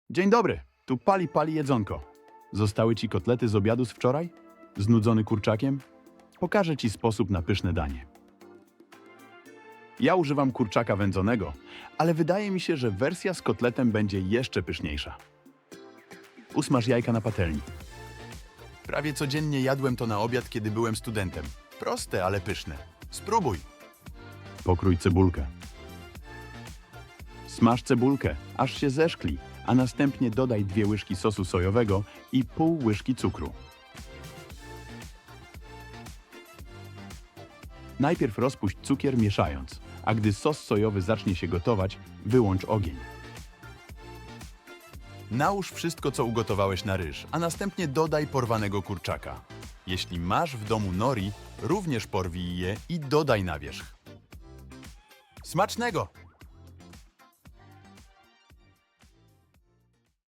Dzień dobry, tu Pali jedzonko. Zostały ci kotlety z obiadu z wczoraj? Znudzony kurczakiem? Pokażę ci sposób na pyszne danie. Ja używam kurczaka wędzonego, ale wydaje mi się, że wersja z kotletem będzie jeszcze pyszniejsza. Usmaż jajka na patelni. Prawie codziennie jadłem to na obiad, kiedy byłem studentem. Proste, ale pyszne. Spróbuj. Pokrój cebulkę. Smaż cebulkę, aż się zeszkli, a następnie dodaj 2 łyżki sosu sojowego i pół łyżki cukru. Najpierw rozpuść cukier mieszając, a gdy sos sojowy zacznie się gotować, wyłącz ogień. Nałóż wszystko, co ugotowałeś na ryż, a następnie dodaj porwanego kurczaka. Jeśli masz w domu nori, również porwij je i dodaj na wierzch. Smacznego!